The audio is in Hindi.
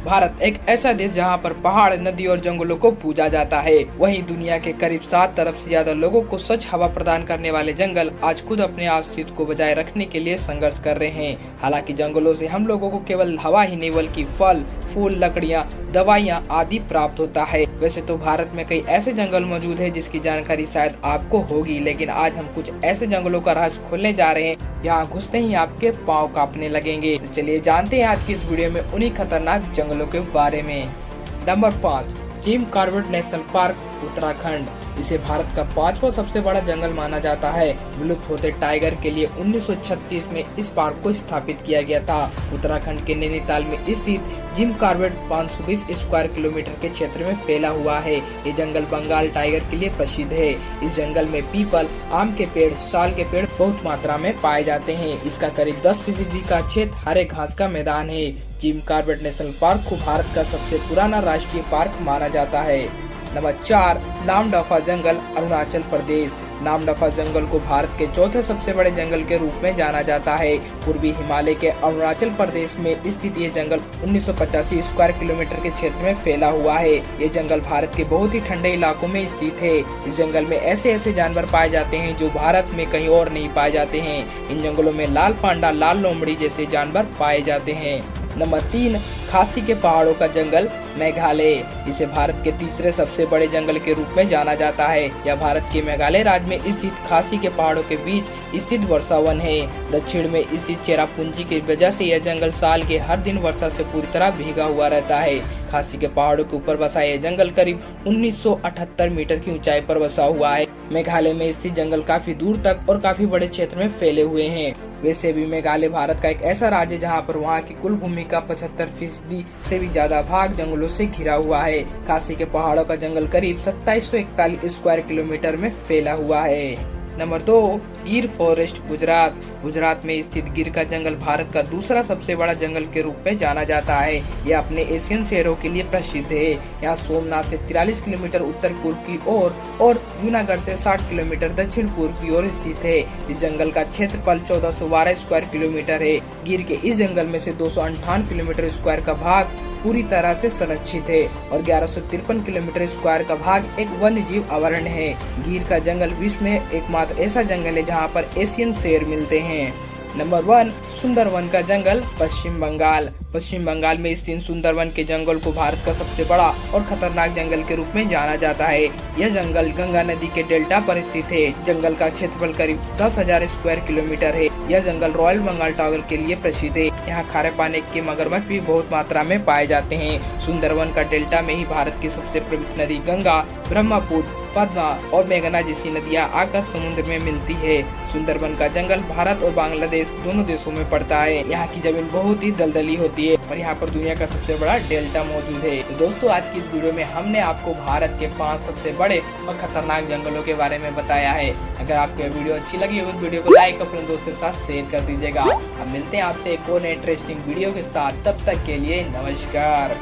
भारत एक ऐसा देश जहां पर पहाड़, नदी और जंगलों को पूजा जाता है। वहीं दुनिया के करीब 7 अरब से ज्यादा लोगों को स्वच्छ हवा प्रदान करने वाले जंगल आज खुद अपने अस्तित्व को बजाय रखने के लिए संघर्ष कर रहे हैं। हालांकि जंगलों से हम लोगों को केवल हवा ही नहीं बल्कि फल, फूल, लकड़ियां, दवाइयां आदि प्राप्त होता है। वैसे तो भारत में कई ऐसे जंगल मौजूद है जिसकी जानकारी शायद आपको होगी, लेकिन आज हम कुछ ऐसे जंगलों का रहस्य खोलने जा रहे हैं यहाँ घुसते ही आपके पाँव कांपने लगेंगे। तो चलिए जानते हैं आज की इस वीडियो में उन्हीं खतरनाक जंगलों के बारे में। Number 5, Jim Corbett national park, Uttarakhand. इसे भारत का 5वां सबसे बड़ा जंगल माना जाता है। विलुप्त होते टाइगर के लिए 1936 में इस पार्क को स्थापित किया गया था। उत्तराखंड के नैनीताल में स्थित जिम कॉर्बेट 520 स्क्वायर किलोमीटर के क्षेत्र में फैला हुआ है। ये जंगल बंगाल टाइगर के लिए प्रसिद्ध है। इस जंगल में पीपल, आम के पेड़, साल के पेड़ बहुत मात्रा में पाए जाते हैं। इसका करीब 10% का क्षेत्र हरे घास का मैदान है। जिम कॉर्बेट नेशनल पार्क को भारत का सबसे पुराना राष्ट्रीय पार्क माना जाता है। नंबर 4, नामदफा जंगल, अरुणाचल प्रदेश। नामदफा जंगल को भारत के चौथे सबसे बड़े जंगल के रूप में जाना जाता है। पूर्वी हिमालय के अरुणाचल प्रदेश में स्थित ये जंगल 1985 स्क्वायर किलोमीटर के क्षेत्र में फैला हुआ है। ये जंगल भारत के बहुत ही ठंडे इलाकों में स्थित है। इस जंगल में ऐसे जानवर पाए जाते हैं जो भारत में कहीं और नहीं पाए जाते हैं। इन जंगलों में लाल पांडा, लाल लोमड़ी जैसे जानवर पाए जाते हैं। नंबर 3, खासी के पहाड़ों का जंगल, मेघालय। इसे भारत के तीसरे सबसे बड़े जंगल के रूप में जाना जाता है। यह भारत के मेघालय राज्य में स्थित खासी के पहाड़ों के बीच स्थित वर्षा वन है। दक्षिण में स्थित चेरापूंजी की वजह से यह जंगल साल के हर दिन वर्षा से पूरी तरह भीगा हुआ रहता है। खासी के पहाड़ों के ऊपर बसा यह जंगल करीब 1978 मीटर की ऊंचाई पर बसा हुआ है। मेघालय में स्थित जंगल काफी दूर तक और काफी बड़े क्षेत्र में फैले हुए हैं। वैसे भी मेघालय भारत का एक ऐसा राज्य जहां पर वहां की कुल भूमि का 75% से भी ज्यादा भाग जंगलों से घिरा हुआ है। खासी के पहाड़ों का जंगल करीब 2741 स्क्वायर किलोमीटर में फैला हुआ है। नंबर 2, गिर फॉरेस्ट, गुजरात। गुजरात में स्थित गिर का जंगल भारत का दूसरा सबसे बड़ा जंगल के रूप में जाना जाता है। यह अपने एशियन शेरों के लिए प्रसिद्ध है। यहाँ सोमनाथ से 43 किलोमीटर उत्तर पूर्व की ओर और जूनागढ़ से 60 किलोमीटर दक्षिण पूर्व की ओर स्थित है। इस जंगल का क्षेत्रफल 1412 स्क्वायर किलोमीटर है। गिर के इस जंगल में से 258 किलोमीटर स्क्वायर का भाग पूरी तरह से संरक्षित है और 1153 किलोमीटर स्क्वायर का भाग एक वन्य जीव आवरण है। गिर का जंगल विश्व में एकमात्र ऐसा जंगल है जहां पर एशियन शेर मिलते हैं। नंबर 1, सुंदरवन का जंगल, पश्चिम बंगाल। पश्चिम बंगाल में स्थित सुंदरवन के जंगल को भारत का सबसे बड़ा और खतरनाक जंगल के रूप में जाना जाता है। यह जंगल गंगा नदी के डेल्टा पर स्थित है। जंगल का क्षेत्रफल करीब 10,000 स्क्वायर किलोमीटर है। यह जंगल रॉयल बंगाल टाइगर के लिए प्रसिद्ध है। यहाँ खारे पानी के मगरमच्छ भी बहुत मात्रा में पाए जाते हैं। सुंदरवन का डेल्टा में ही भारत की सबसे प्रमुख नदी गंगा, ब्रह्मपुत्र, पद्मा और मेघना जैसी नदियां आकर समुद्र में मिलती है। सुंदरवन का जंगल भारत और बांग्लादेश दोनों देशों में पड़ता है। यहाँ की जमीन बहुत ही दलदली होती है और यहाँ पर दुनिया का सबसे बड़ा डेल्टा मौजूद है। तो दोस्तों, आज की इस वीडियो में हमने आपको भारत के 5 सबसे बड़े और खतरनाक जंगलों के बारे में बताया है। अगर आपको यह वीडियो अच्छी लगी हो तो वीडियो को लाइक अपने दोस्तों के साथ शेयर कर दीजिएगा। हम मिलते हैं आपसे एक और इंटरेस्टिंग वीडियो के साथ। तब तक के लिए नमस्कार।